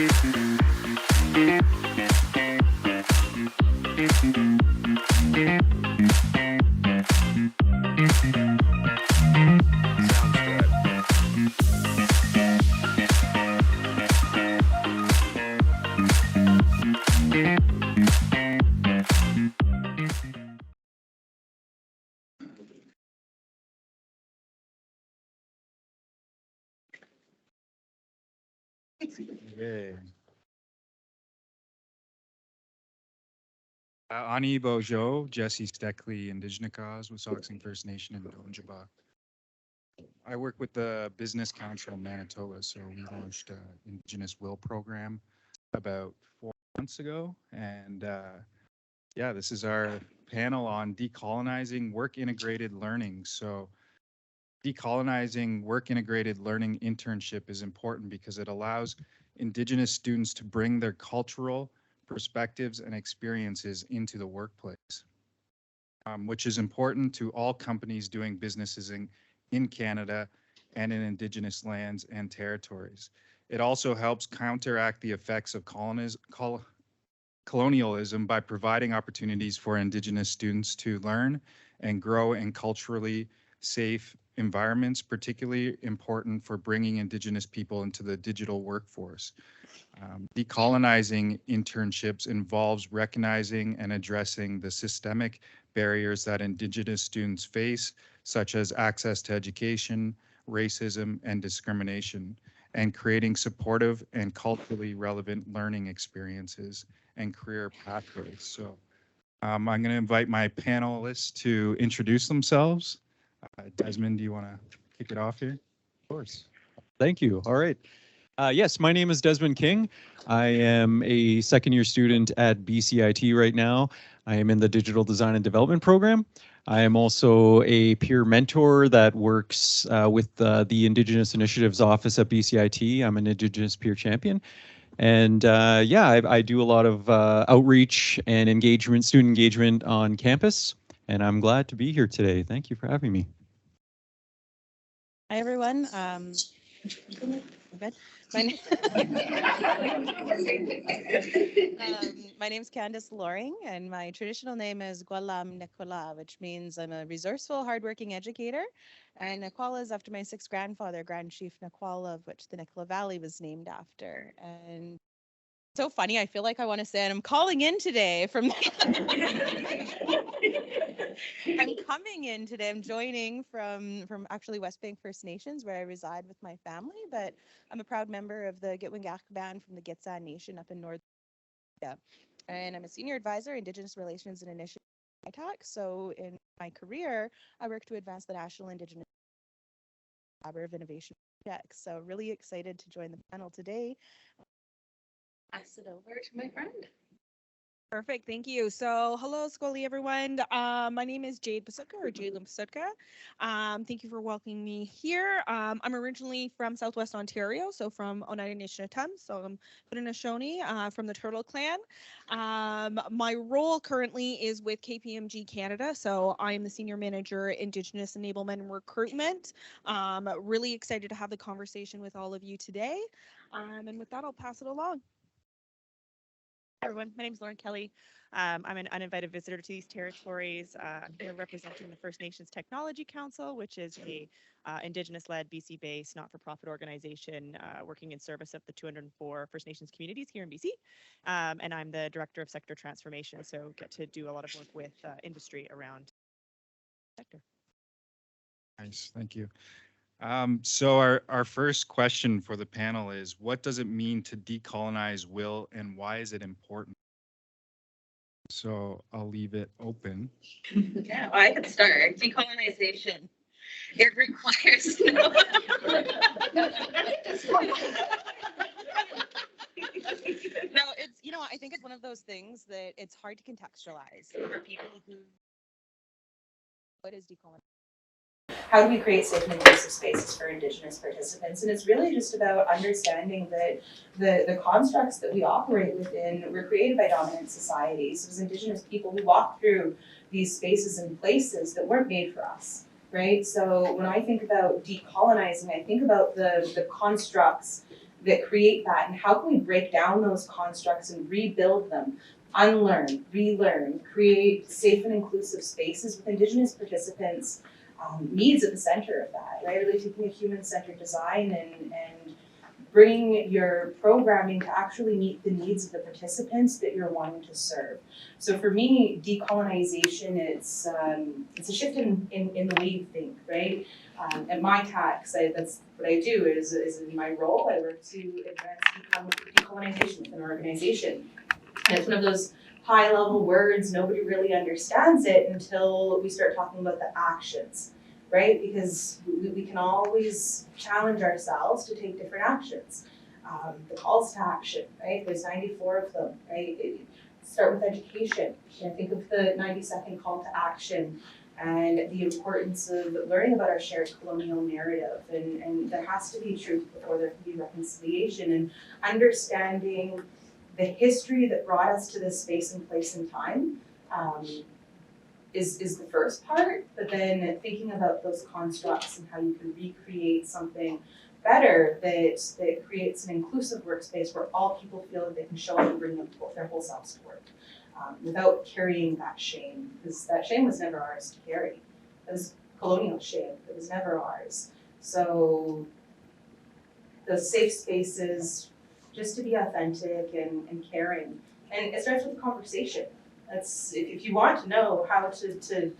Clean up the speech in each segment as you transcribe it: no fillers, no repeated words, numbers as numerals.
Okay. Ani Bojo, Jesse Steckley, Indigenous Cause, Wissahickon First Nation, and Donjaba. I work with the Business Council of Manitoba, so we launched an Indigenous WIL program about 4 months ago, and yeah, this is our panel on decolonizing work integrated learning. So decolonizing work integrated learning internship is important because it allows Indigenous students to bring their cultural perspectives and experiences into the workplace, which is important to all companies doing businesses in Canada and in Indigenous lands and territories. It also helps counteract the effects of colonialism by providing opportunities for Indigenous students to learn and grow in culturally safe environments, particularly important for bringing Indigenous people into the digital workforce. Decolonizing internships involves recognizing and addressing the systemic barriers that Indigenous students face, such as access to education, racism, and discrimination, and creating supportive and culturally relevant learning experiences and career pathways. So I'm going to invite my panelists to introduce themselves. Desmond, do you want to kick it off here? Of course. Thank you. All right. Yes, my name is Desmond King. I am a second-year student at BCIT right now. I am in the Digital Design and Development program. I am also a peer mentor that works with the Indigenous Initiatives Office at BCIT. I'm an Indigenous peer champion. And yeah, I do a lot of outreach and engagement, student engagement on campus. And I'm glad to be here today. Thank you for having me. Hi, everyone. Good. My name is Candice Loring, and my traditional name is Gwalam Nekola, which means I'm a resourceful, hardworking educator. And Nekwala is after my sixth grandfather, Grand Chief Nekwala, of which the Nicola Valley was named after. And so funny, I feel like I want to say, and I'm calling in today from I'm coming in today. I'm joining from actually West Bank First Nations, where I reside with my family, but I'm a proud member of the Gitwangak band from the Gitxsan Nation up in North America. And I'm a senior advisor, Indigenous Relations and Initiative at ITAC. So in my career, I work to advance the National Indigenous Collaborative Innovation Project. So really excited to join the panel today. Pass it over to my friend. Perfect, thank you. So hello, Scully, everyone. My name is Jade Pasutka, or Jade Pasutka. Thank you for welcoming me here. I'm originally from Southwest Ontario, so from Oneida Nation of Tums, so I'm Haudenosaunee from the Turtle Clan. My role currently is with KPMG Canada, so I am the Senior Manager, Indigenous Enablement and Recruitment. Really excited to have the conversation with all of you today. And with that, I'll pass it along. Hi everyone, my name is Lauren Kelly. I'm an uninvited visitor to these territories. I'm here representing the First Nations Technology Council, which is a Indigenous-led, BC-based, not-for-profit organization working in service of the 204 First Nations communities here in BC. And I'm the Director of Sector Transformation, so get to do a lot of work with industry around the sector. Nice, thank you. So our first question for the panel is, what does it mean to decolonize WIL and why is it important? So I'll leave it open. Yeah, well, I could start. Decolonization. It requires no, it's, I think it's one of those things that it's hard to contextualize for people who, what is decolonization? how do we create safe and inclusive spaces for Indigenous participants? And it's really just about understanding that the constructs that we operate within were created by dominant societies. It was Indigenous people who walked through these spaces and places that weren't made for us, right? So when I think about decolonizing, I think about the constructs that create that, and how can we break down those constructs and rebuild them, unlearn, relearn, create safe and inclusive spaces with Indigenous participants' needs at the center of that, right? Really taking a human-centered design and bringing your programming to actually meet the needs of the participants that you're wanting to serve. So for me, decolonization, it's a shift in the way you think, right? At my tax, that's what I do is in my role, I work to advance decolonization within an organization. And it's one of those high level words, nobody really understands it until we start talking about the actions, right? Because we can always challenge ourselves to take different actions. The calls to action, right? There's 94 of them, right? Start with education. And think of the 90-second call to action and the importance of learning about our shared colonial narrative. And there has to be truth before there can be reconciliation, and understanding the history that brought us to this space and place and time is the first part, but then thinking about those constructs and how you can recreate something better that creates an inclusive workspace where all people feel that they can show up and bring their whole selves to work without carrying that shame, because that shame was never ours to carry. It was colonial shame. It was never ours. So those safe spaces, just to be authentic and caring. And it starts with a conversation. That's, if you want to know how to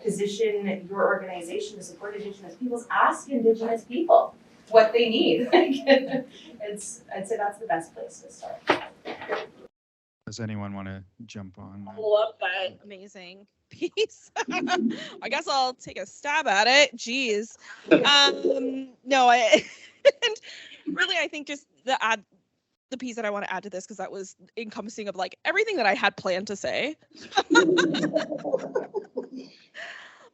position your organization to support Indigenous peoples, ask Indigenous people what they need. I'd say that's the best place to start. Does anyone want to jump on? I love that amazing piece. I guess I'll take a stab at it. Jeez. No, and really, I think just the piece that I want to add to this, because that was encompassing of like everything that I had planned to say.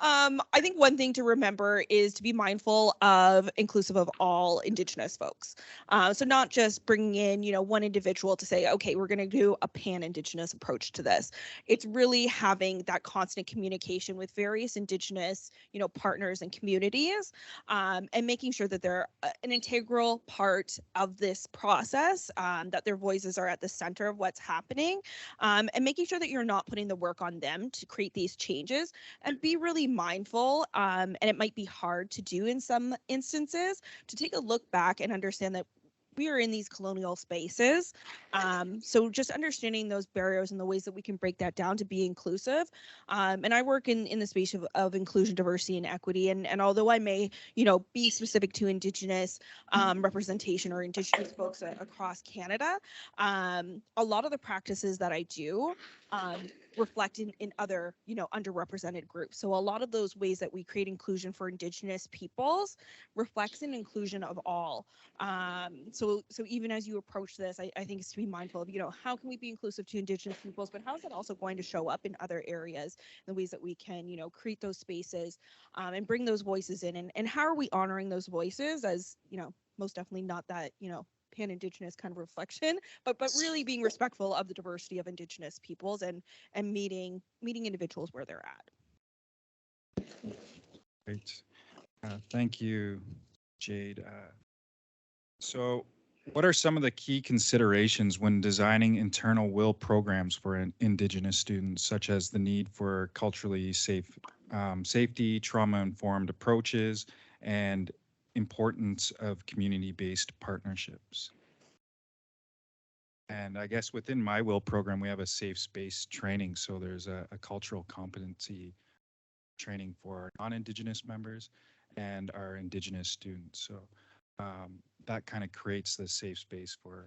I think one thing to remember is to be mindful of inclusive of all Indigenous folks. So not just bringing in, one individual to say, okay, we're going to do a pan-Indigenous approach to this. It's really having that constant communication with various Indigenous, partners and communities, and making sure that they're an integral part of this process, that their voices are at the center of what's happening, and making sure that you're not putting the work on them to create these changes, and be really mindful, and it might be hard to do in some instances, to take a look back and understand that we are in these colonial spaces. So just understanding those barriers and the ways that we can break that down to be inclusive. And I work in the space of inclusion, diversity, and equity. And although I may, be specific to Indigenous representation or Indigenous folks across Canada, a lot of the practices that I do reflect in other, underrepresented groups. So a lot of those ways that we create inclusion for Indigenous peoples reflects an inclusion of all. So even as you approach this, I think it's to be mindful of, how can we be inclusive to Indigenous peoples, but how is it also going to show up in other areas, the ways that we can, create those spaces, and bring those voices in, and how are we honoring those voices as, most definitely not that, pan-Indigenous kind of reflection, but really being respectful of the diversity of Indigenous peoples, and meeting individuals where they're at. Great. Thank you, Jade. So what are some of the key considerations when designing internal WIL programs for Indigenous students, such as the need for culturally safety, trauma-informed approaches, and importance of community-based partnerships? And I guess within my WIL program, we have a safe space training. So there's a cultural competency training for our non-Indigenous members and our Indigenous students. So that kind of creates the safe space for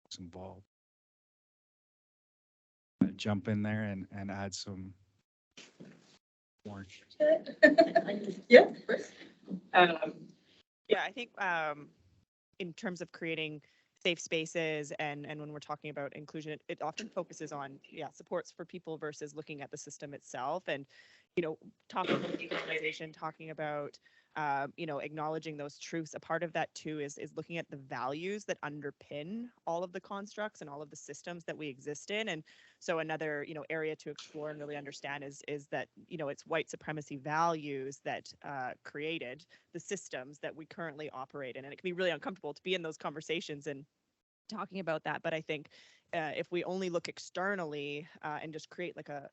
those involved. Jump in there and add some more. Yeah. Yeah, I think in terms of creating safe spaces and when we're talking about inclusion, it often focuses on supports for people versus looking at the system itself, and talking about decolonization, talking about acknowledging those truths. A part of that too is looking at the values that underpin all of the constructs and all of the systems that we exist in. And so another, area to explore and really understand is that, it's white supremacy values that created the systems that we currently operate in. And it can be really uncomfortable to be in those conversations and talking about that. But I think if we only look externally and just create like a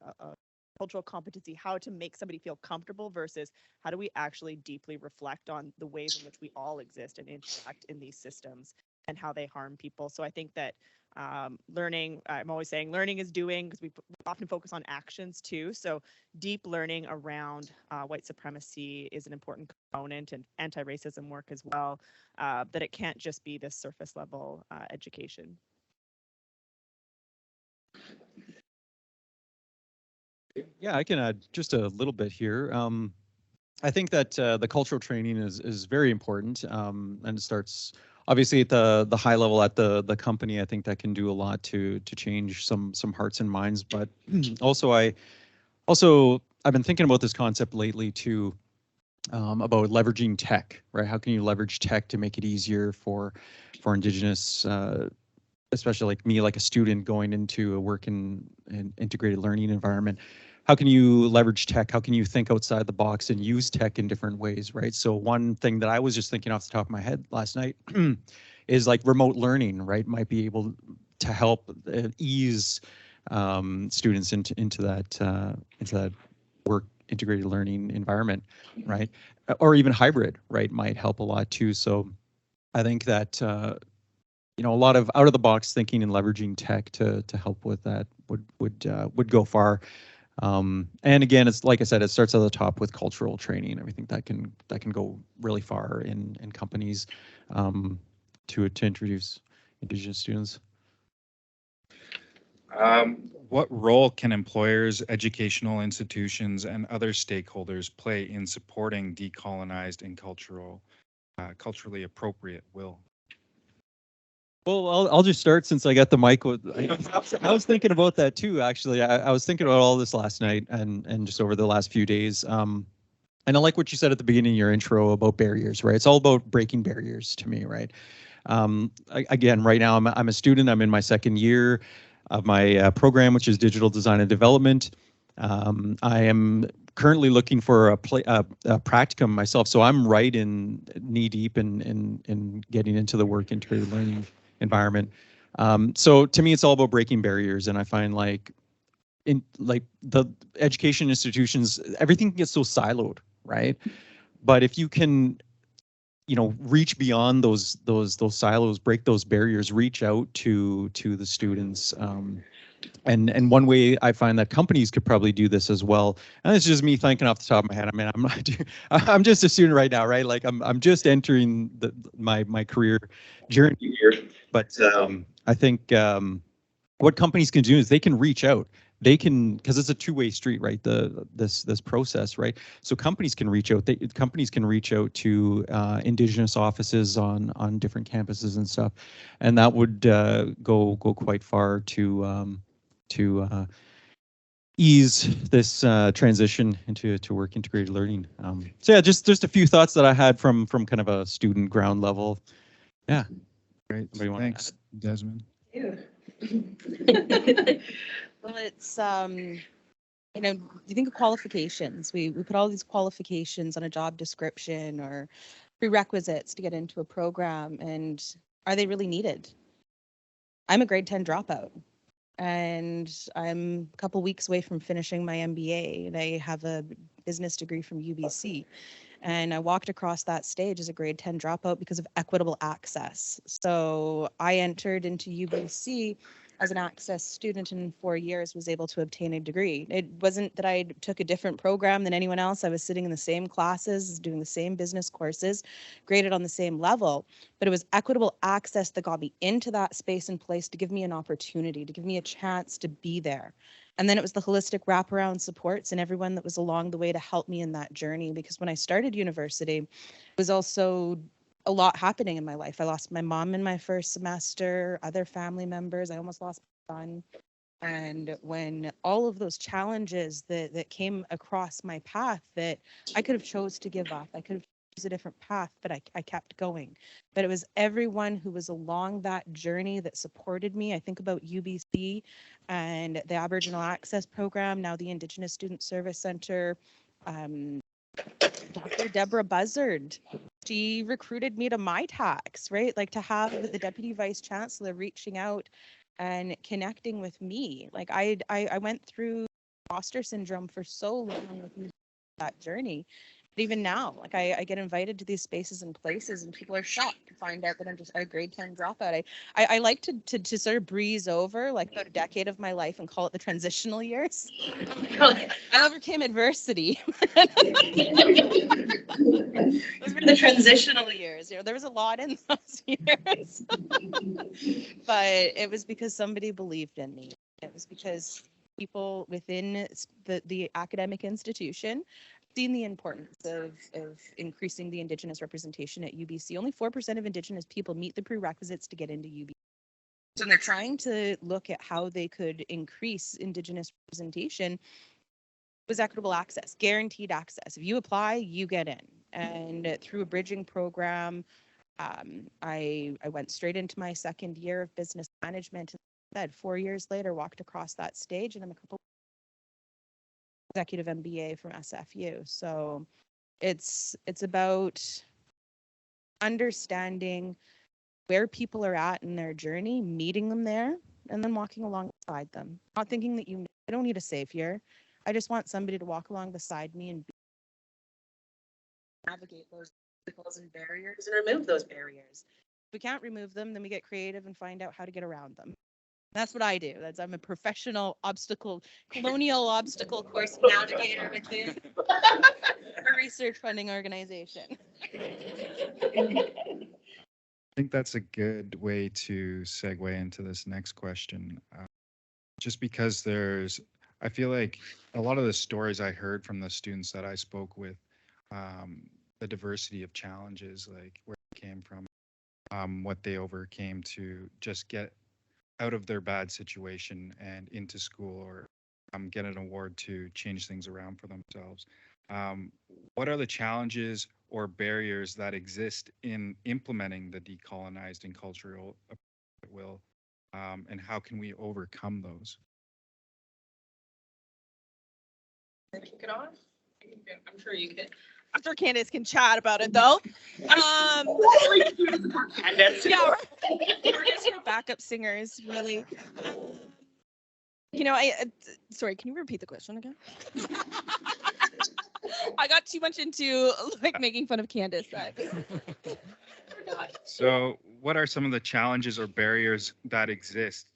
cultural competency, how to make somebody feel comfortable versus how do we actually deeply reflect on the ways in which we all exist and interact in these systems and how they harm people. So I think that learning, I'm always saying learning is doing, because we often focus on actions too. So deep learning around white supremacy is an important component, and anti-racism work as well, that it can't just be this surface level education. Yeah, I can add just a little bit here. I think that the cultural training is very important, and it starts obviously at the high level at the company. I think that can do a lot to change some hearts and minds. But also I've been thinking about this concept lately too, about leveraging tech, right? How can you leverage tech to make it easier for Indigenous, especially like me, like a student going into a work in an integrated learning environment? How can you leverage tech? How can you think outside the box and use tech in different ways, right? So one thing that I was just thinking off the top of my head last night is like remote learning, right? Might be able to help ease students into that work integrated learning environment, right? Or even hybrid, right? Might help a lot too. So I think that a lot of out of the box thinking and leveraging tech to help with that would go far. And again, it's like I said, it starts at the top with cultural training. I think that can go really far in companies to introduce Indigenous students. What role can employers, educational institutions, and other stakeholders play in supporting decolonized and culturally appropriate WIL? Well, I'll just start since I got the mic. I was thinking about that too, actually. I was thinking about all this last night and just over the last few days. And I like what you said at the beginning of your intro about barriers, right? It's all about breaking barriers to me, right? Again, right now I'm a student. I'm in my second year of my program, which is digital design and development. I am currently looking for a practicum myself, so I'm right in knee deep in getting into the work integrated learning environment. So to me, it's all about breaking barriers, and I find like the education institutions, everything gets so siloed, right? But if you can reach beyond those silos, break those barriers, reach out to the students. And one way I find that companies could probably do this as well. And it's just me thinking off the top of my head. I mean, I'm just a student right now, right? Like I'm just entering my career journey here. But I think what companies can do is they can reach out. They can, because it's a two-way street, right? This process, right? So companies can reach out. Companies can reach out to Indigenous offices on different campuses and stuff, and that would go quite far to ease this transition into work integrated learning. So yeah, just a few thoughts that I had from kind of a student ground level. Yeah. Great. Thanks, Desmond. Ew. Well, it's you think of qualifications. We put all these qualifications on a job description or prerequisites to get into a program, and are they really needed? I'm a grade 10 dropout, and I'm a couple weeks away from finishing my MBA, and I have a business degree from UBC. And I walked across that stage as a grade 10 dropout because of equitable access. So I entered into UBC as an access student, and in 4 years was able to obtain a degree. It wasn't that I took a different program than anyone else. I was sitting in the same classes, doing the same business courses, graded on the same level, but it was equitable access that got me into that space and place to give me an opportunity, to give me a chance to be there. And then it was the holistic wraparound supports and everyone that was along the way to help me in that journey. Because when I started university, it was also a lot happening in my life. I lost my mom in my first semester, other family members. I almost lost my son. And when all of those challenges that came across my path that I could have chose to give up, I could have choose a different path, but I kept going. But it was everyone who was along that journey that supported me. I think about UBC and the Aboriginal Access Program, now the Indigenous Student Service Center. Dr. Deborah Buzzard, she recruited me to my tax, right? Like to have the Deputy Vice Chancellor reaching out and connecting with me. Like I went through imposter syndrome for so long with that journey. But even now, like I get invited to these spaces and places, and people are shocked to find out that I'm just a grade 10 dropout. I like to sort of breeze over like about a decade of my life and call it the transitional years. I overcame adversity. Those were the transitional years. You know, there was a lot in those years, but it was because somebody believed in me. It was because people within the academic institution seen the importance of increasing the Indigenous representation at UBC. Only 4% of Indigenous people meet the prerequisites to get into UBC. So they're trying to look at how they could increase Indigenous representation. Was equitable access, guaranteed access. If you apply, you get in. And through a bridging program, I went straight into my second year of business management. And 4 years later, walked across that stage, and I'm a couple executive MBA from SFU. So it's about understanding where people are at in their journey, meeting them there, and then walking alongside them. Not thinking that I don't need a savior. I just want somebody to walk along beside me and navigate those obstacles and barriers and remove those barriers. If we can't remove them, then we get creative and find out how to get around them. That's what I do. I'm a professional colonial obstacle course navigator within a research funding organization. I think that's a good way to segue into this next question. Just because I feel like a lot of the stories I heard from the students that I spoke with, the diversity of challenges, like where they came from, what they overcame to just get out of their bad situation and into school, or get an award to change things around for themselves. What are the challenges or barriers that exist in implementing the decolonized and cultural WIL, and how can we overcome those? Kick it off. I'm sure you can. I'm sure Candace can chat about it though. Yeah, we're just your backup singers, really. You know, sorry, can you repeat the question again? I got too much into like making fun of Candace. So, what are some of the challenges or barriers that exist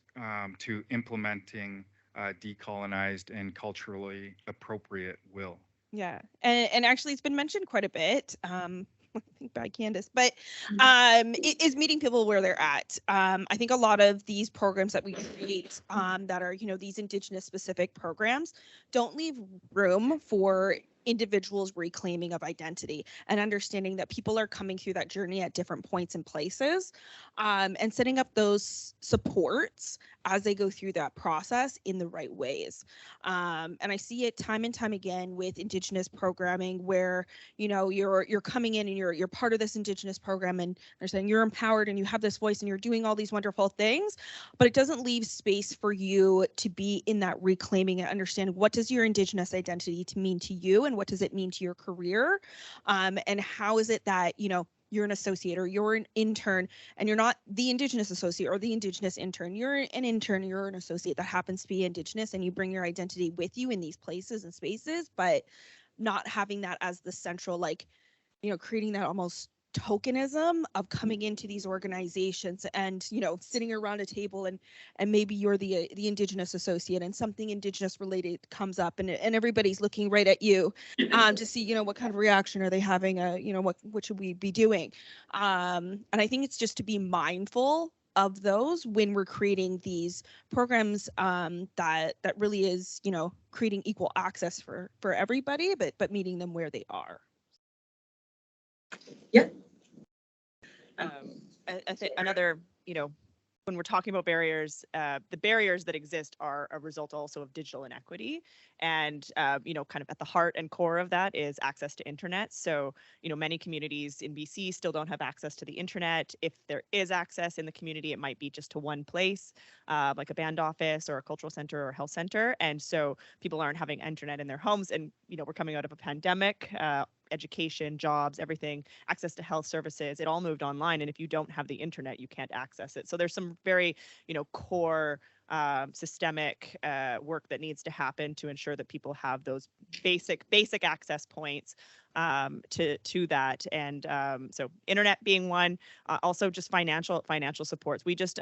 to implementing decolonized and culturally appropriate WIL? Yeah, and actually, it's been mentioned quite a bit. I think by Candace, but it is meeting people where they're at. I think a lot of these programs that we create that are, you know, these Indigenous specific programs don't leave room for individuals reclaiming of identity and understanding that people are coming through that journey at different points and places, and setting up those supports as they go through that process in the right ways. And I see it time and time again with Indigenous programming where, you know, you're coming in and you're part of this Indigenous program and they're saying you're empowered and you have this voice and you're doing all these wonderful things, but it doesn't leave space for you to be in that reclaiming and understanding what does your Indigenous identity to mean to you and what does it mean to your career, and how is it that, you know, you're an associate or you're an intern and you're not the Indigenous associate or the Indigenous intern. You're an intern, you're an associate that happens to be Indigenous and you bring your identity with you in these places and spaces, but not having that as the central, like, you know, creating that almost tokenism of coming into these organizations and, you know, sitting around a table and maybe you're the Indigenous associate and something Indigenous related comes up and everybody's looking right at you to see, you know, what kind of reaction are they having, you know, what should we be doing, and I think it's just to be mindful of those when we're creating these programs, that really is, you know, creating equal access for everybody, but meeting them where they are. I think another, you know, when we're talking about barriers, the barriers that exist are a result also of digital inequity. And, kind of at the heart and core of that is access to internet. So, many communities in BC still don't have access to the internet. If there is access in the community, it might be just to one place, like a band office or a cultural center or health center. And so people aren't having internet in their homes. And, we're coming out of a pandemic. Education, jobs, everything, access to health services, it all moved online. And if you don't have the internet, you can't access it. So there's some very, core systemic work that needs to happen to ensure that people have those basic access points to that. And so internet being one, also just financial supports. We just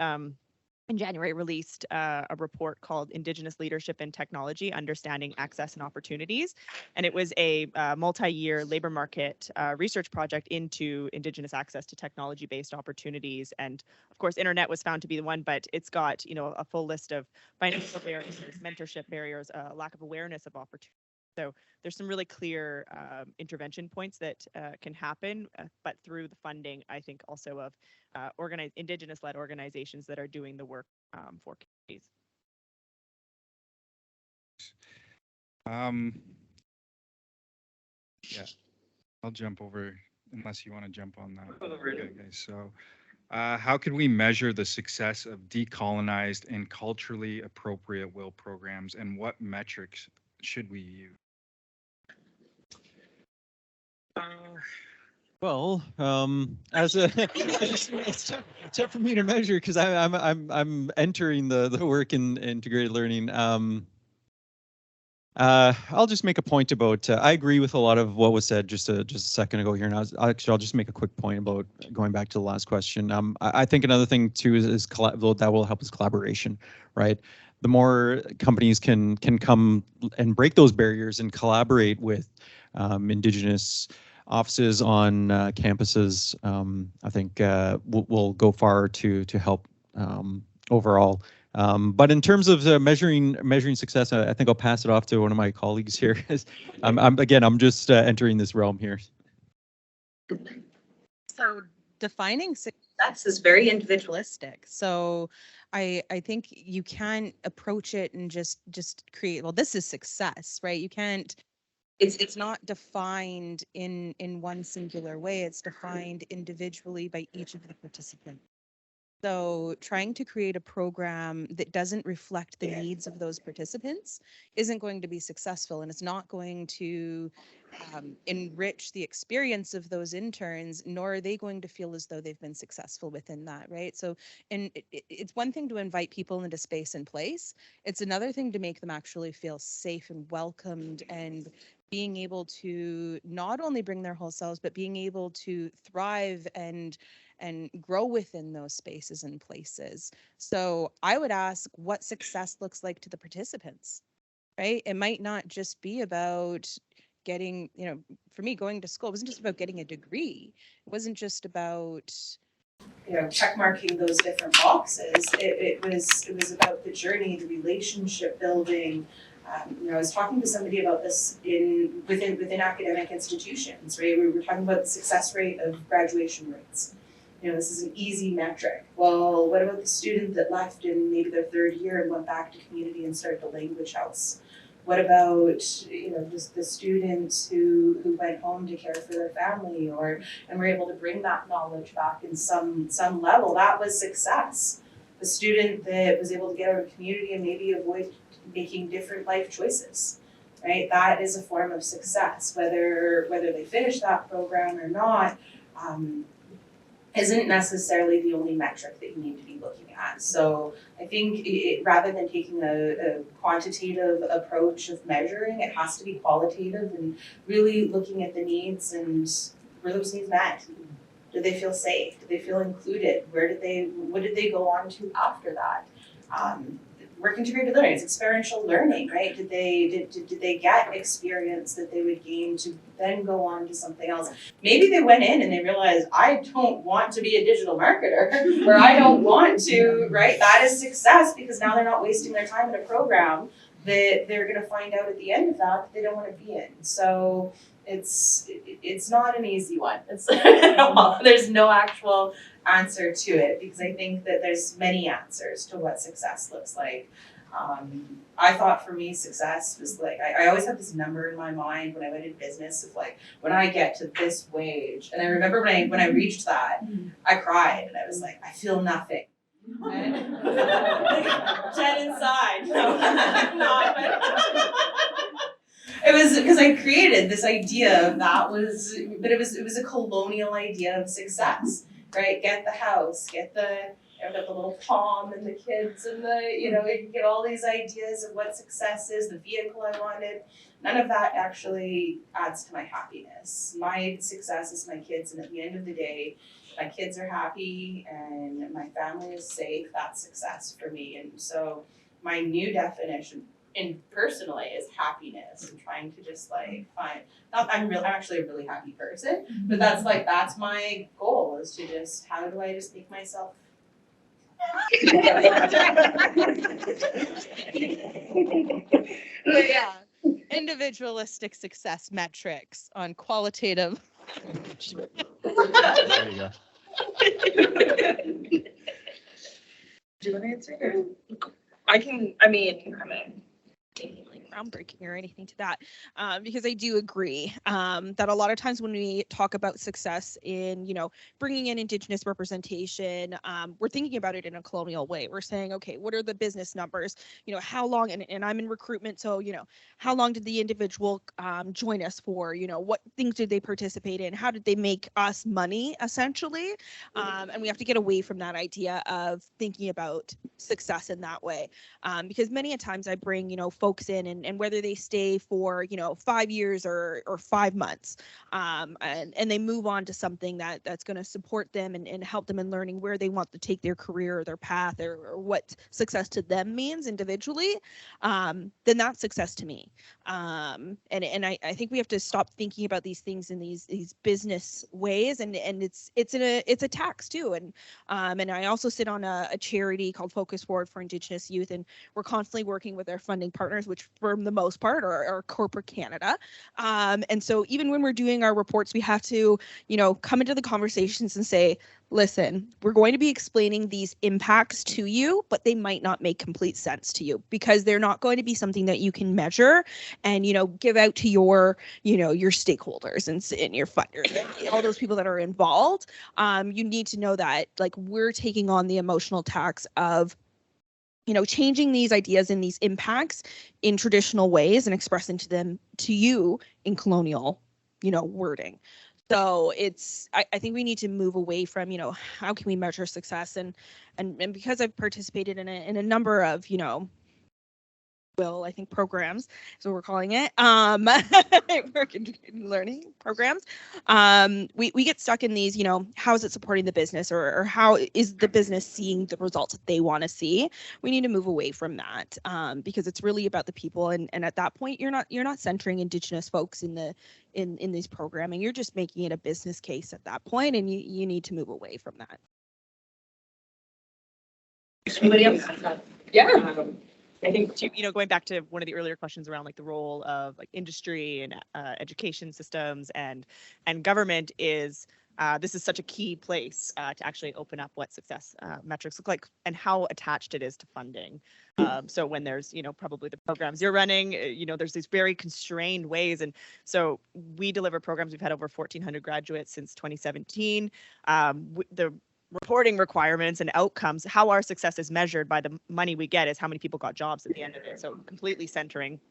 in January released a report called Indigenous Leadership in Technology, Understanding Access and Opportunities. And it was a multi-year labor market research project into Indigenous access to technology-based opportunities. And of course, internet was found to be the one, but it's got, a full list of financial barriers, mentorship barriers, lack of awareness of opportunities. So there's some really clear intervention points that can happen, but through the funding, I think also of Indigenous-led organizations that are doing the work for communities. Yeah, I'll jump over unless you want to jump on that. Okay, guys. So, how could we measure the success of decolonized and culturally appropriate WIL programs, and what metrics should we use? Well, as a it's tough for me to measure because I'm entering the work in integrated learning. I'll just make a point about. I agree with a lot of what was said just a second ago here, and I'll just make a quick point about going back to the last question. I think another thing too is that will help is collaboration, right? The more companies can come and break those barriers and collaborate with Indigenous offices on campuses, I think will go far to help overall. But in terms of measuring success, I think I'll pass it off to one of my colleagues here. I'm just entering this realm here. So defining success is very individualistic. So I think you can't approach it and just create, well, this is success, right? You can't, it's not defined in one singular way. It's defined individually by each of the participants. So trying to create a program that doesn't reflect the needs of those participants isn't going to be successful, and it's not going to enrich the experience of those interns, nor are they going to feel as though they've been successful within that, right? So, and it's one thing to invite people into space and place. It's another thing to make them actually feel safe and welcomed, and being able to not only bring their whole selves, but being able to thrive and grow within those spaces and places. So I would ask what success looks like to the participants, right? It might not just be about getting, for me, going to school, it wasn't just about getting a degree. It wasn't just about, check marking those different boxes. It was about the journey, the relationship building. I was talking to somebody about this within academic institutions, right? We were talking about the success rate of graduation rates. This is an easy metric. Well, what about the student that left in maybe their third year and went back to community and started the language house? What about, just the students who went home to care for their family and were able to bring that knowledge back in some level? That was success. The student that was able to get out of community and maybe avoid making different life choices, right? That is a form of success. Whether they finish that program or not, isn't necessarily the only metric that you need to be looking at. So I think rather than taking a quantitative approach of measuring, it has to be qualitative and really looking at the needs and were those needs met? Did they feel safe? Did they feel included? What did they go on to after that? Work integrated learning, it's experiential learning, right? Did they get experience that they would gain to then go on to something else? Maybe they went in and they realized, I don't want to be a digital marketer, or I don't want to, right? That is success, because now they're not wasting their time in a program that they're gonna find out at the end of that they don't wanna be in. So it's not an easy one. There's no actual answer to it, because I think that there's many answers to what success looks like. I thought for me, success was like, I always had this number in my mind when I went in business of like, when I get to this wage, and I remember when I reached that, I cried and I was like, I feel nothing. And Jen inside, no, I'm not, but it was because I created this idea of but it was a colonial idea of success, right? Get the house, get the little Tom and the kids and you get all these ideas of what success is, the vehicle I wanted. None of that actually adds to my happiness. My success is my kids, and at the end of the day, my kids are happy and my family is safe. That's success for me. And so my new definition personally is happiness, and trying to just like find, I'm actually a really happy person, but that's my goal, is to just, how do I just make myself But yeah, individualistic success metrics on qualitative. There you go. Do you want to answer? I'm Like groundbreaking or anything to that, because I do agree that a lot of times when we talk about success in, bringing in Indigenous representation, we're thinking about it in a colonial way. We're saying, okay, what are the business numbers? How long, and I'm in recruitment, so, how long did the individual join us for? What things did they participate in? How did they make us money, essentially? And we have to get away from that idea of thinking about success in that way, because many a times I bring, folks in, and whether they stay for 5 years or 5 months, and they move on to something that's going to support them and help them in learning where they want to take their career or their path, or what success to them means individually, then that's success to me. And I think we have to stop thinking about these things in these business ways, and it's a tax too. And I also sit on a charity called Focus Forward for Indigenous Youth, and we're constantly working with our funding partners, which for the most part are corporate Canada. And so even when we're doing our reports, we have to, come into the conversations and say, listen, we're going to be explaining these impacts to you, but they might not make complete sense to you, because they're not going to be something that you can measure and, give out to your, your stakeholders and your funders, and all those people that are involved. You need to know that, like, we're taking on the emotional tax of, changing these ideas and these impacts in traditional ways and expressing them to you in colonial, wording. So I think we need to move away from, how can we measure success, and because I've participated in a number of, WIL, I think, programs, so we're calling it, work and learning programs. We get stuck in these, how is it supporting the business, or how is the business seeing the results that they want to see? We need to move away from that, because it's really about the people, and at that point, you're not centering Indigenous folks in this programming. You're just making it a business case at that point, and you need to move away from that. Anybody else? Yeah. I think, going back to one of the earlier questions around like the role of like industry and education systems and government is, this is such a key place to actually open up what success metrics look like and how attached it is to funding. So when there's, probably the programs you're running, there's these very constrained ways. And so we deliver programs. We've had over 1,400 graduates since 2017. The reporting requirements and outcomes, how our success is measured by the money we get is how many people got jobs at the end of it. So completely centering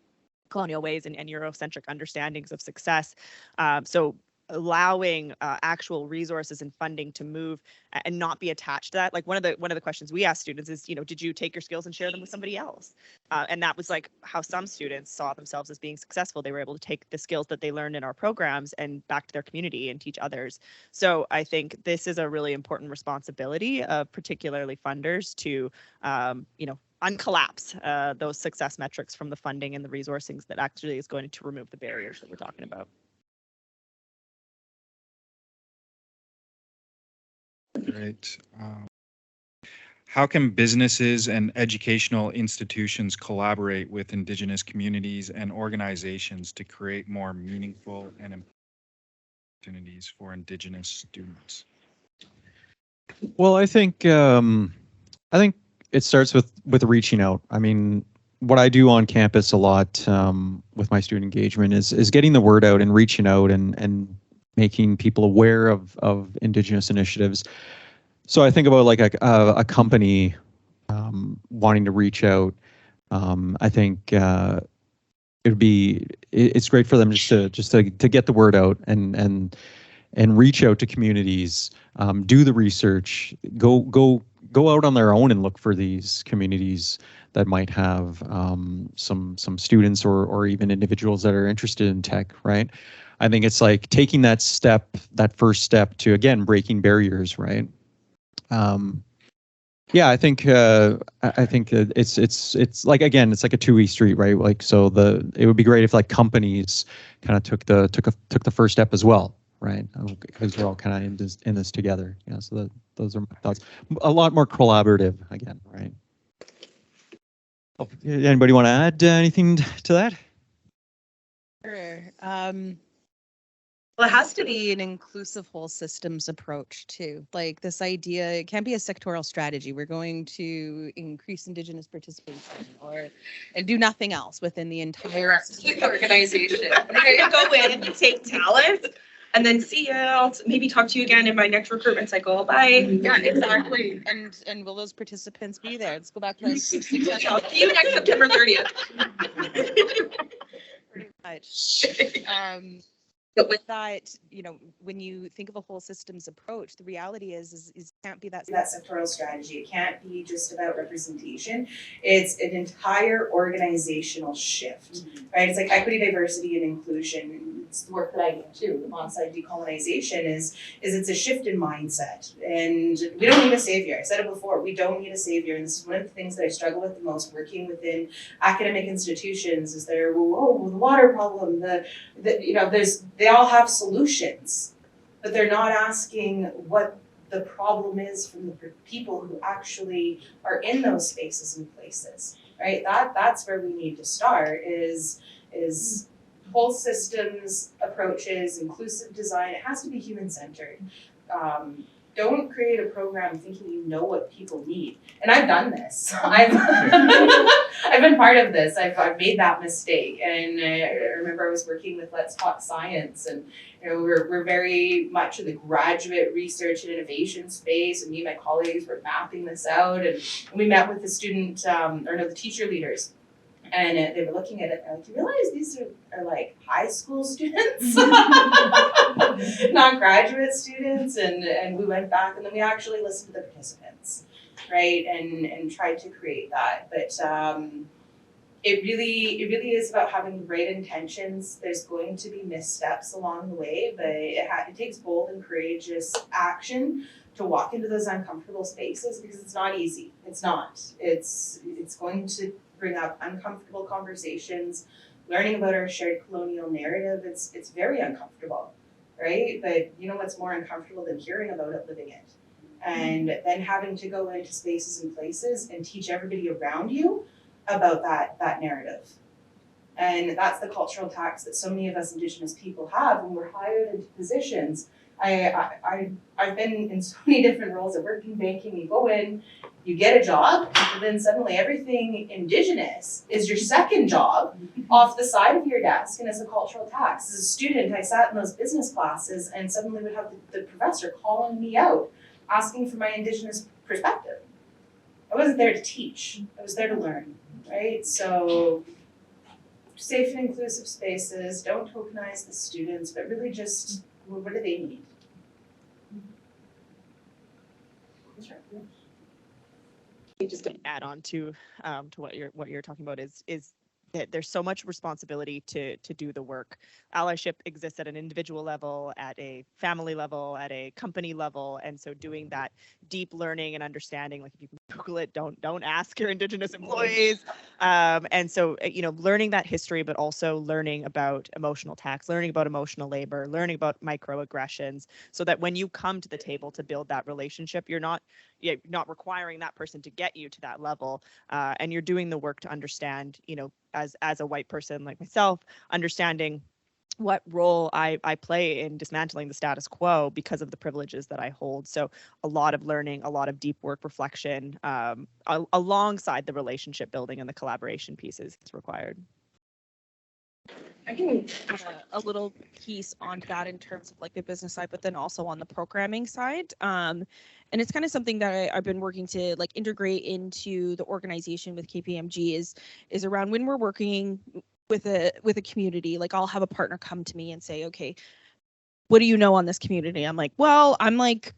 colonial ways and Eurocentric understandings of success. So allowing actual resources and funding to move and not be attached to that. Like one of the questions we ask students is, did you take your skills and share them with somebody else? And that was like how some students saw themselves as being successful. They were able to take the skills that they learned in our programs and back to their community and teach others. So I think this is a really important responsibility of particularly funders to, uncollapse those success metrics from the funding and the resourcing that actually is going to remove the barriers that we're talking about. Great. How can businesses and educational institutions collaborate with Indigenous communities and organizations to create more meaningful and opportunities for Indigenous students? Well, I think it starts with reaching out. I mean, what I do on campus a lot with my student engagement is getting the word out and reaching out and making people aware of Indigenous initiatives. So I think about like a company wanting to reach out. I think it's great for them just to get the word out and reach out to communities, do the research, go out on their own and look for these communities that might have some students or even individuals that are interested in tech, right? I think it's like taking that first step to, again, breaking barriers, right? Yeah, I think it's like, again, it's like a two-way street, right? Like, so it would be great if like companies kind of took the first step as well, right? Because we're all kind of in this together. Yeah, so those are my thoughts. A lot more collaborative, again, right? Oh, anybody want to add anything to that? Sure. Well, it has to be. Be an inclusive whole systems approach too. Like this idea, it can't be a sectoral strategy. We're going to increase Indigenous participation and do nothing else within the entire Organization. There you go in, take talent, and then see you. I'll maybe talk to you again in my next recruitment cycle. Bye. Yeah, exactly. And will those participants be there? Let's go back to that. I'll see you next September 30th. Pretty much. But with that, when you think of a whole systems approach, the reality is can't be that sectoral strategy. It can't be just about representation. It's an entire organizational shift, right? It's like equity, diversity, and inclusion. It's the work that I do too, alongside decolonization, is it's a shift in mindset. And we don't need a savior. I said it before, we don't need a savior. And this is one of the things that I struggle with the most working within academic institutions. Is there, the water problem, they all have solutions, but they're not asking what the problem is from the people who actually are in those spaces and places, right? That's where we need to start, is whole systems approaches, inclusive design. It has to be human-centered. Don't create a program thinking you know what people need. And I've done this. I've been part of this. I've made that mistake. And I remember I was working with Let's Talk Science, and we're very much in the graduate research and innovation space, and me and my colleagues were mapping this out, and we met with the the teacher leaders. And they were looking at it and like, you realize these are like high school students, not graduate students. And we went back and then we actually listened to the participants, right? And tried to create that. But it really is about having the right intentions. There's going to be missteps along the way, but it takes bold and courageous action to walk into those uncomfortable spaces, because it's not easy. It's not. It's going to bring up uncomfortable conversations. Learning about our shared colonial narrative, it's very uncomfortable, right? But you know what's more uncomfortable than hearing about it, living it. And then having to go into spaces and places and teach everybody around you about that narrative. And that's the cultural tax that so many of us Indigenous people have when we're hired into positions. I've been in so many different roles. I worked in banking. You go in, you get a job, and then suddenly everything Indigenous is your second job off the side of your desk, and it's a cultural tax. As a student, I sat in those business classes and suddenly would have the professor calling me out, asking for my Indigenous perspective. I wasn't there to teach. I was there to learn, right? So safe and inclusive spaces, don't tokenize the students, but really just, what do they need? Just to add on to what you're talking about is that there's so much responsibility to do the work. Allyship exists at an individual level, at a family level, at a company level, and so doing that deep learning and understanding, like if you can Google it, don't ask your Indigenous employees, and so learning that history, but also learning about emotional tax, learning about emotional labor, learning about microaggressions, so that when you come to the table to build that relationship, you're not requiring that person to get you to that level, and you're doing the work to understand, as a white person like myself, understanding what role I play in dismantling the status quo because of the privileges that I hold. So a lot of learning, a lot of deep work reflection, alongside the relationship building and the collaboration pieces is required. I can A little piece onto that in terms of like the business side, but then also on the programming side. And it's kind of something that I've been working to like integrate into the organization with KPMG is around when we're working with a community. Like I'll have a partner come to me and say, okay, what do you know on this community? I'm like, well, I'm like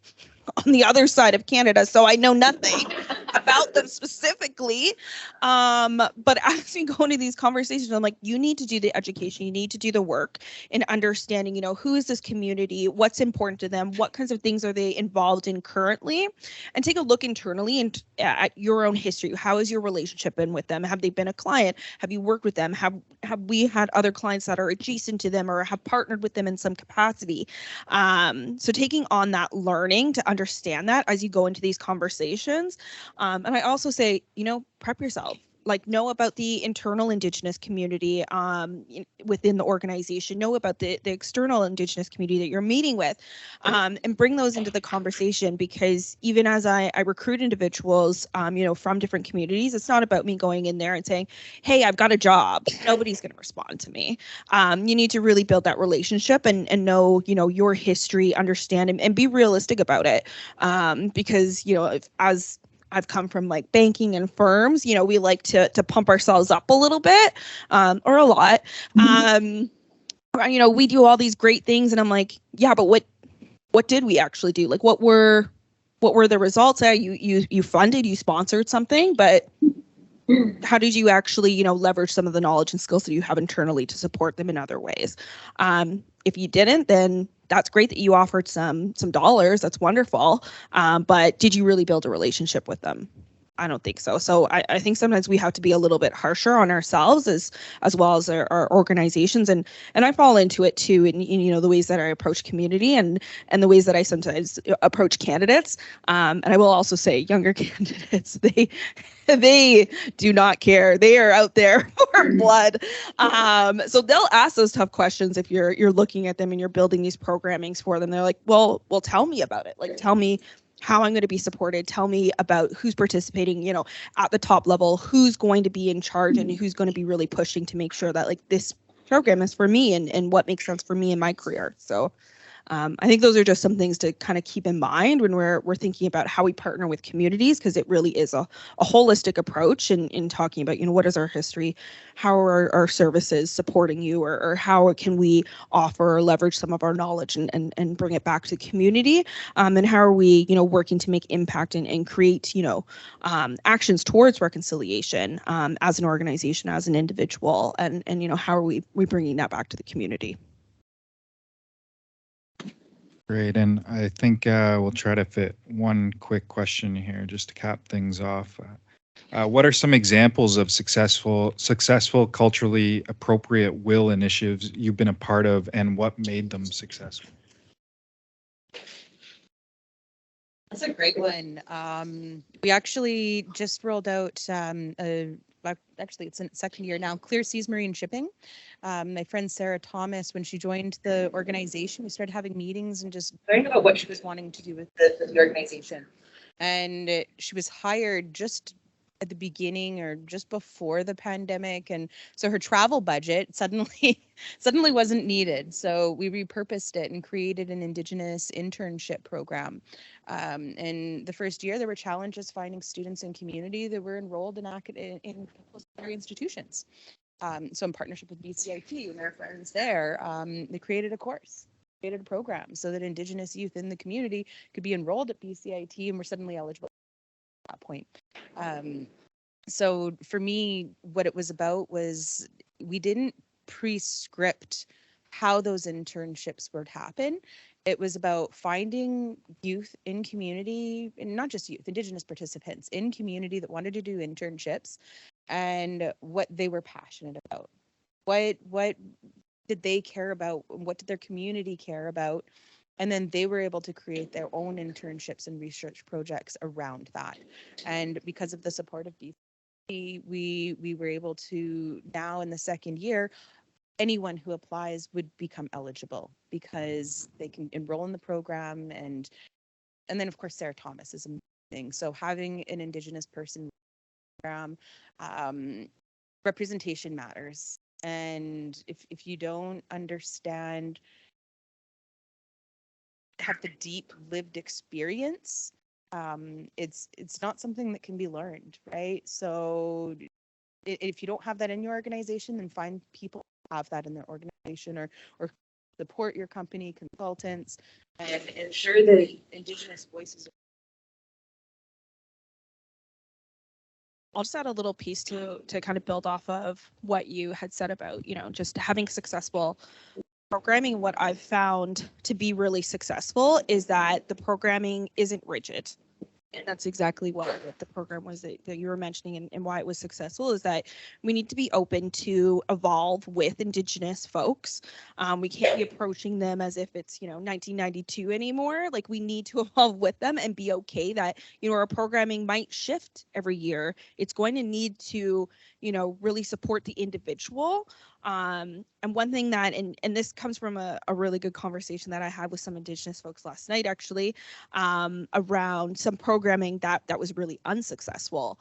on the other side of Canada, so I know nothing about them specifically. But as we go into these conversations, I'm like, you need to do the education, you need to do the work in understanding, who is this community, what's important to them, what kinds of things are they involved in currently, and take a look internally and at your own history. How has your relationship been with them? Have they been a client? Have you worked with them? Have we had other clients that are adjacent to them or have partnered with them in some capacity? So taking on that learning to understand that as you go into these conversations. And I also say, prep yourself. Like know about the internal Indigenous community within the organization, know about the external Indigenous community that you're meeting with, and bring those into the conversation, because even as I recruit individuals, from different communities, it's not about me going in there and saying, hey, I've got a job. Nobody's going to respond to me. You need to really build that relationship and know, your history, understand and be realistic about it. Because, as I've come from like banking and firms, we like to pump ourselves up a little bit, or a lot. We do all these great things and I'm like, yeah, but what did we actually do? Like what were the results? You funded, you sponsored something, but how did you actually, leverage some of the knowledge and skills that you have internally to support them in other ways? If you didn't, then that's great that you offered some dollars. That's wonderful. But did you really build a relationship with them? I don't think so. So I think sometimes we have to be a little bit harsher on ourselves as well as our organizations. And I fall into it too in the ways that I approach community and the ways that I sometimes approach candidates. And I will also say younger candidates, they do not care. They are out there for blood. So they'll ask those tough questions if you're looking at them and you're building these programmings for them. They're like, well, tell me about it. Like, tell me how I'm going to be supported. Tell me about who's participating, at the top level, who's going to be in charge and who's going to be really pushing to make sure that like this program is for me and what makes sense for me in my career. So I think those are just some things to kind of keep in mind when we're thinking about how we partner with communities, because it really is a holistic approach in talking about, what is our history, how are our services supporting you, or how can we offer or leverage some of our knowledge and bring it back to community, and how are we, working to make impact and create, actions towards reconciliation as an organization, as an individual, and how are we bringing that back to the community? Great, and I think we'll try to fit one quick question here just to cap things off. What are some examples of successful, culturally appropriate WIL initiatives you've been a part of, and what made them successful? That's a great one. We actually just rolled out actually it's in its second year now, Clear Seas Marine Shipping. My friend Sarah Thomas, when she joined the organization, we started having meetings and just Learning about what she was wanting to do with the organization. And she was hired just at the beginning or just before the pandemic, and so her travel budget suddenly wasn't needed. So we repurposed it and created an Indigenous internship program. And the first year there were challenges finding students in community that were enrolled in post-secondary institutions. So in partnership with BCIT and their friends there, they created a course, created a program so that Indigenous youth in the community could be enrolled at BCIT and were suddenly eligible at that point. So for me, what it was about was we didn't pre-script how those internships would happen. It was about finding youth in community, and not just youth, Indigenous participants in community that wanted to do internships, and what they were passionate about. What did they care about? What did their community care about? And then they were able to create their own internships and research projects around that. And because of the support of DC, we were able to now in the second year anyone who applies would become eligible because they can enroll in the program. And then of course Sarah Thomas is amazing. So having an Indigenous person program, representation matters. And if you don't understand, have the deep lived experience, it's not something that can be learned, right? So if you don't have that in your organization, then find people who have that in their organization, or support your company, consultants, and ensure that Indigenous voices. I'll just add a little piece to kind of build off of what you had said about, you know, just having successful programming. What I've found to be really successful is that the programming isn't rigid. And that's exactly what the program was that you were mentioning, and why it was successful is that we need to be open to evolve with Indigenous folks. We can't be approaching them as if it's, you know, 1992 anymore. Like, we need to evolve with them and be okay that, you know, our programming might shift every year. It's going to need to, you know, really support the individual. And one thing that, and this comes from a really good conversation that I had with some Indigenous folks last night, actually, around some programming that was really unsuccessful,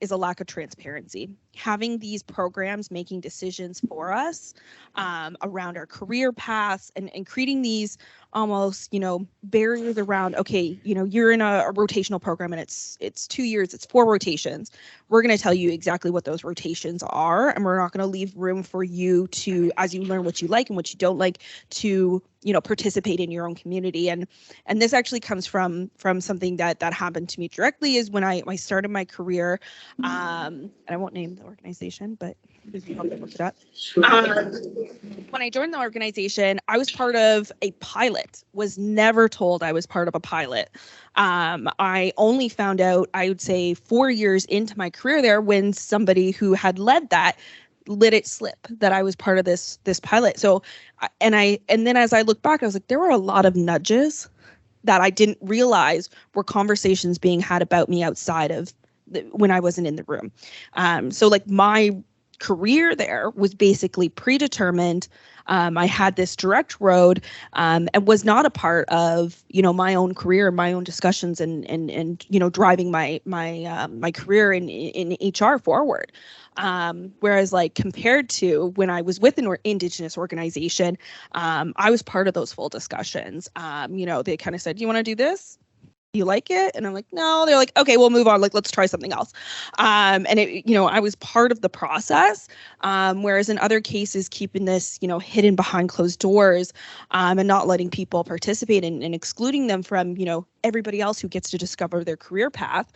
is a lack of transparency. Having these programs making decisions for us around our career paths, and creating these almost, you know, barriers around, okay, you know, you're in a rotational program and it's 2 years, it's 4 rotations. We're going to tell you exactly what those rotations are, and we're not going to leave room for you to, as you learn what you like and what you don't like, to, you know, participate in your own community. And this actually comes from something that happened to me directly, is when I started my career, and I won't name the organization, but you can look it up. When I joined the organization, I was part of a pilot, was never told I was part of a pilot. I only found out, I would say 4 years into my career there, when somebody who had led that let it slip that I was part of this pilot. So, and then as I look back, I was like, there were a lot of nudges that I didn't realize were conversations being had about me outside of when I wasn't in the room. So like, my career there was basically predetermined. I had this direct road, and was not a part of, you know, my own career, my own discussions, and you know, driving my career in HR forward. Whereas, like, compared to when I was with an Indigenous organization, I was part of those full discussions. You know, they kind of said, "Do you want to do this? You like it?" And I'm like, "No." They're like, "Okay, we'll move on. Like, let's try something else." And it, you know, I was part of the process. Whereas in other cases, keeping this, you know, hidden behind closed doors, and not letting people participate, and excluding them from, you know, everybody else who gets to discover their career path,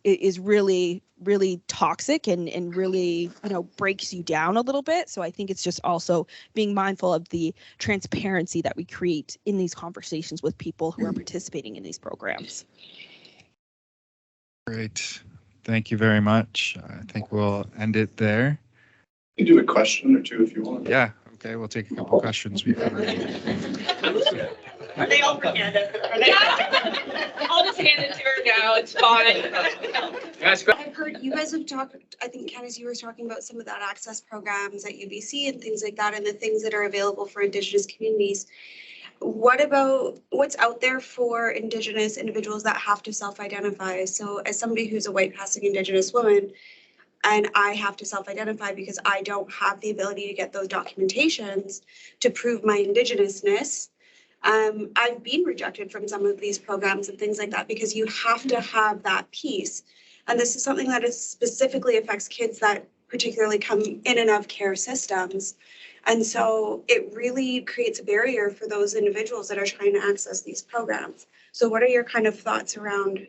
is really, really toxic, and really, you know, breaks you down a little bit. So I think it's just also being mindful of the transparency that we create in these conversations with people who are participating in these programs. Great. Thank you very much. I think we'll end it there. You can do a question or two if you want. Yeah. Okay. We'll take a couple questions before. Are they all for Canada? Are they? I'll just hand it to her now. It's fine. I've heard you guys have talked, I think Candace, you were talking about some of that access programs at UBC and things like that, and the things that are available for Indigenous communities. What about what's out there for Indigenous individuals that have to self-identify? So as somebody who's a white passing Indigenous woman, and I have to self-identify because I don't have the ability to get those documentations to prove my Indigenousness, I've been rejected from some of these programs and things like that, because you have to have that piece. And this is something that is specifically affects kids that particularly come in and of care systems. And so it really creates a barrier for those individuals that are trying to access these programs. So what are your kind of thoughts around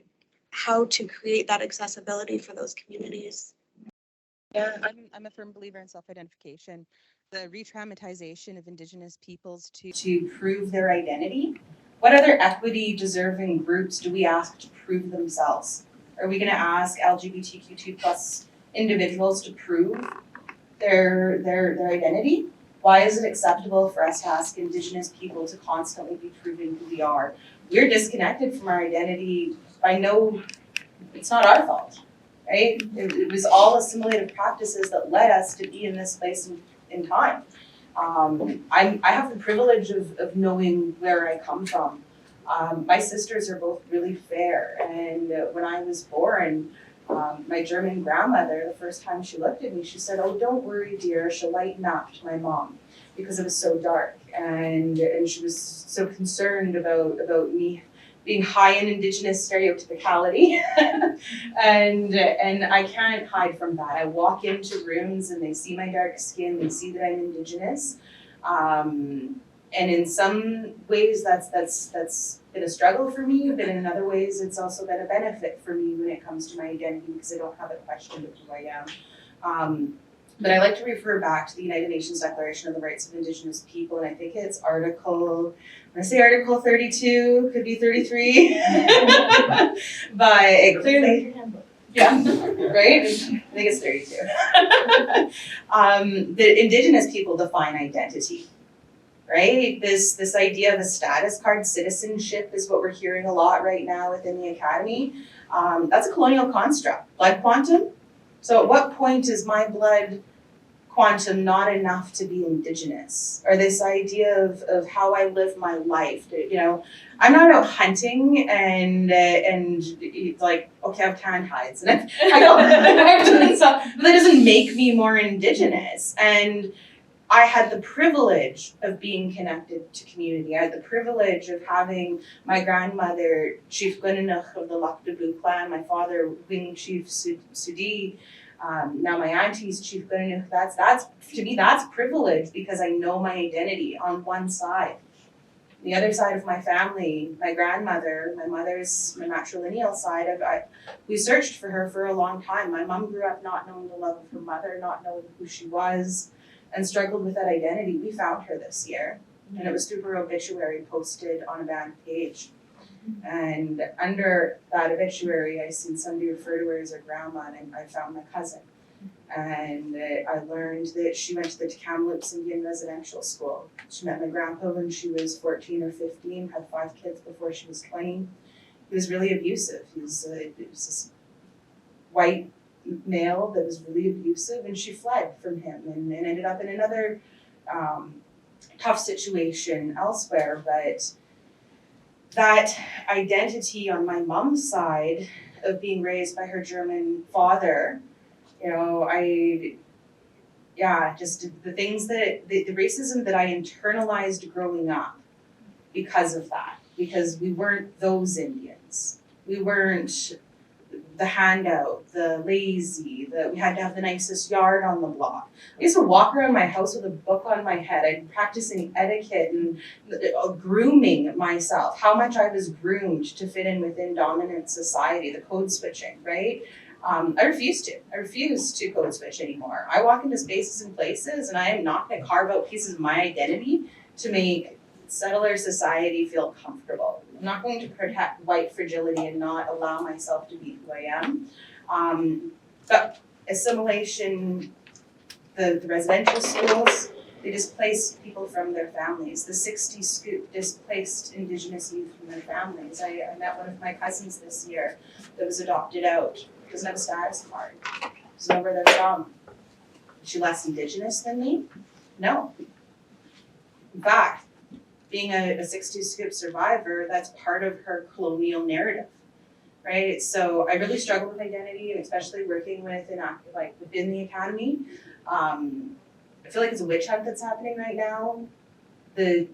how to create that accessibility for those communities? Yeah, I'm a firm believer in self-identification. The re-traumatization of Indigenous peoples to prove their identity. What other equity deserving groups do we ask to prove themselves? Are we going to ask LGBTQ2+ individuals to prove their identity? Why is it acceptable for us to ask Indigenous people to constantly be proving who we are? We're disconnected from our identity by it's not our fault, right? It was all assimilative practices that led us to be in this place in time. I have the privilege of knowing where I come from. My sisters are both really fair, and when I was born, my German grandmother, the first time she looked at me, she said, "Oh, don't worry, dear, she'll lighten up," to my mom, because it was so dark, and she was so concerned about me being high in Indigenous stereotypicality, and I can't hide from that. I walk into rooms and they see my dark skin, they see that I'm Indigenous, and in some ways that's been a struggle for me, but in other ways it's also been a benefit for me when it comes to my identity, because I don't have a question of who I am. But I like to refer back to the United Nations Declaration of the Rights of Indigenous People, and I think it's Article 32, could be 33, but it clearly, yeah, right? I think it's 32. The Indigenous people define identity, right? This idea of a status card, citizenship, is what we're hearing a lot right now within the academy. That's a colonial construct. Blood quantum. So at what point is my blood quantum not enough to be Indigenous? Or this idea of how I live my life. You know, I'm not out hunting and it's like, okay, I've tanned hides and I go, I'm doing stuff, but that doesn't make me more Indigenous. And I had the privilege of being connected to community. I had the privilege of having my grandmother, Chief Gwinnenoch of the Lac de Blue clan, my father, Wing Chief Sudi, now my auntie's Chief Gwinnenoch. That's to me, that's privilege, because I know my identity on one side. The other side of my family, my grandmother, my matrilineal side, we searched for her for a long time. My mom grew up not knowing the love of her mother, not knowing who she was, and struggled with that identity. We found her this year, and it was through her obituary posted on a band page. And under that obituary, I seen somebody refer to her as her grandma, and I found my cousin. And I learned that she went to the Kamloops Indian Residential School. She met my grandpa when she was 14 or 15, had 5 kids before she was 20. He was really abusive. He was this white male that was really abusive, and she fled from him and ended up in another tough situation elsewhere. But that identity on my mom's side of being raised by her German father, you know, just the things that, the racism that I internalized growing up because of that, because we weren't those Indians. We weren't the handout, the lazy, we had to have the nicest yard on the block. I used to walk around my house with a book on my head. I'd practicing etiquette and grooming myself, how much I was groomed to fit in within dominant society, the code switching, right? I refuse to code switch anymore. I walk into spaces and places, and I am not going to carve out pieces of my identity to make settler society feel comfortable. I'm not going to protect white fragility and not allow myself to be who I am. But assimilation, the residential schools, they displaced people from their families. The 60 Scoop displaced Indigenous youth from their families. I met one of my cousins this year that was adopted out. Doesn't have a status card. Doesn't know where they're from. Is she less Indigenous than me? No. In fact, being a 60 Scoop survivor, that's part of her colonial narrative, right? So I really struggle with identity, and especially working within the academy. I feel like it's a witch hunt that's happening right now. I'm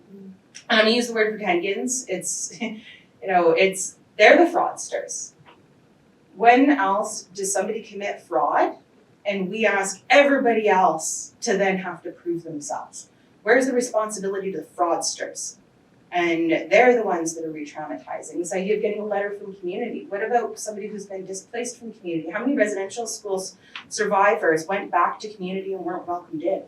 gonna use the word Pretendians. It's, they're the fraudsters. When else does somebody commit fraud and we ask everybody else to then have to prove themselves? Where's the responsibility to the fraudsters? And they're the ones that are re-traumatizing. This idea of getting a letter from community. What about somebody who's been displaced from community? How many residential schools survivors went back to community and weren't welcomed in?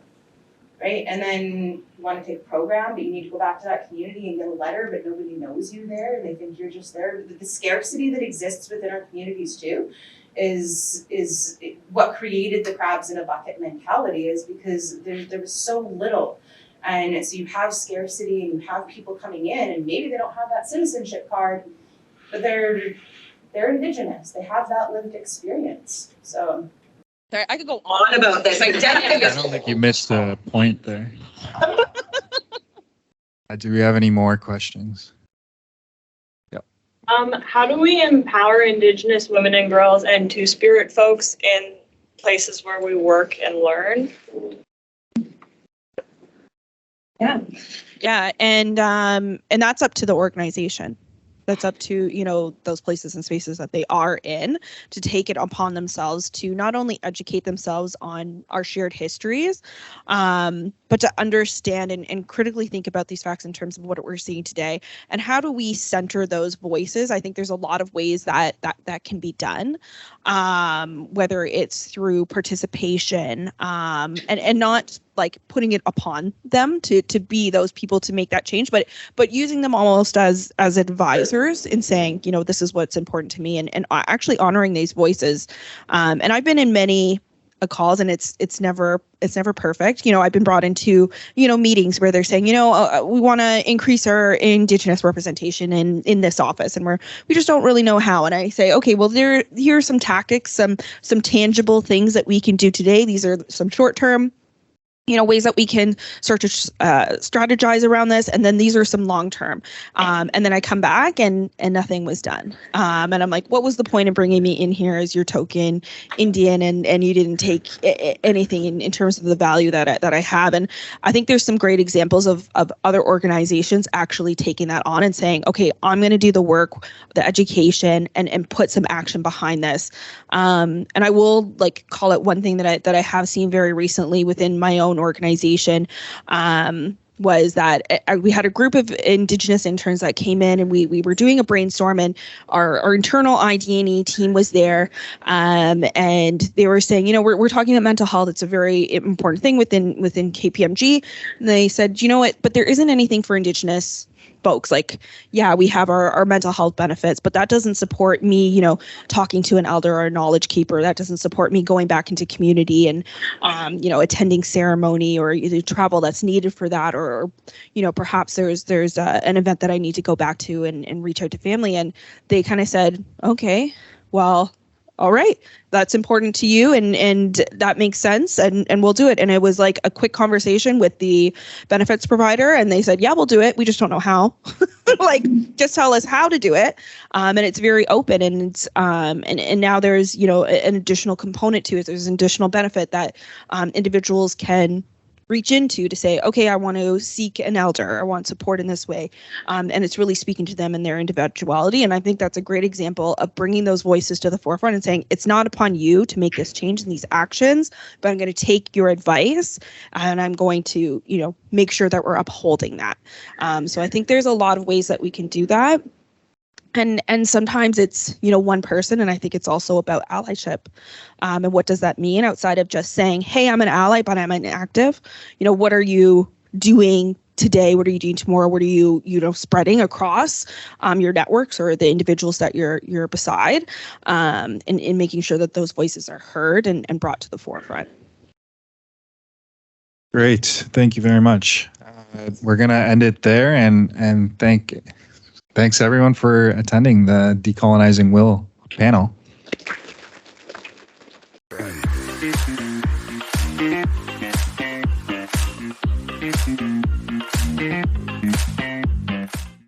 Right? And then you want to take a program, but you need to go back to that community and get a letter, but nobody knows you there, and they think you're just there. The scarcity that exists within our communities too is what created the crabs in a bucket mentality, is because there was so little. And so you have scarcity and you have people coming in, and maybe they don't have that citizenship card, but they're Indigenous. They have that lived experience. So Sorry, I could go On about this. I definitely I don't think you missed the point there. Do we have any more questions? How do we empower Indigenous women and girls and Two-Spirit folks in places where we work and learn? Yeah, and that's up to the organization. That's up to, you know, those places and spaces that they are in to take it upon themselves to not only educate themselves on our shared histories, but to understand and critically think about these facts in terms of what we're seeing today and how do we center those voices. I think there's a lot of ways that can be done, whether it's through participation and not like putting it upon them to be those people to make that change, but using them almost as advisors and saying, you know, this is what's important to me, and actually honoring these voices. And I've been in many calls, and it's never perfect. You know, I've been brought into, you know, meetings where they're saying, you know, we want to increase our Indigenous representation in this office, and we just don't really know how. And I say, okay, well, here are some tactics, some tangible things that we can do today. These are some short-term, you know, ways that we can start to strategize around this. And then these are some long-term. And then I come back and nothing was done. And I'm like, what was the point of bringing me in here as your token Indian and you didn't take anything in terms of the value that I have? And I think there's some great examples of other organizations actually taking that on and saying, okay, I'm going to do the work, the education, and put some action behind this. And I will like call it one thing that I have seen very recently within my own organization was that we had a group of Indigenous interns that came in, and we were doing a brainstorm, and our internal ID&E team was there, and they were saying, you know, we're talking about mental health. It's a very important thing within KPMG. And they said, you know what, but there isn't anything for Indigenous folks. Like, yeah, we have our mental health benefits, but that doesn't support me, you know, talking to an elder or a knowledge keeper. That doesn't support me going back into community and, you know, attending ceremony or the travel that's needed for that. Or, you know, perhaps there's an event that I need to go back to and reach out to family. And they kind of said, okay, well, all right, that's important to you and that makes sense and we'll do it. And it was like a quick conversation with the benefits provider, and they said, yeah, we'll do it. We just don't know how. Like, just tell us how to do it. And it's very open, and it's and now there's, you know, an additional component to it. There's an additional benefit that individuals can reach into to say, okay, I want to seek an elder, I want support in this way. And it's really speaking to them and their individuality. And I think that's a great example of bringing those voices to the forefront and saying, it's not upon you to make this change in these actions, but I'm going to take your advice and I'm going to, you know, make sure that we're upholding that. So I think there's a lot of ways that we can do that. And sometimes it's, you know, one person, and I think it's also about allyship. And what does that mean outside of just saying, hey, I'm an ally, but I'm inactive? You know, what are you doing today? What are you doing tomorrow? What are you know, spreading across your networks or the individuals that you're beside, and in making sure that those voices are heard and brought to the forefront. Great. Thank you very much. We're going to end it there and thanks everyone for attending the Decolonizing WIL panel. Right.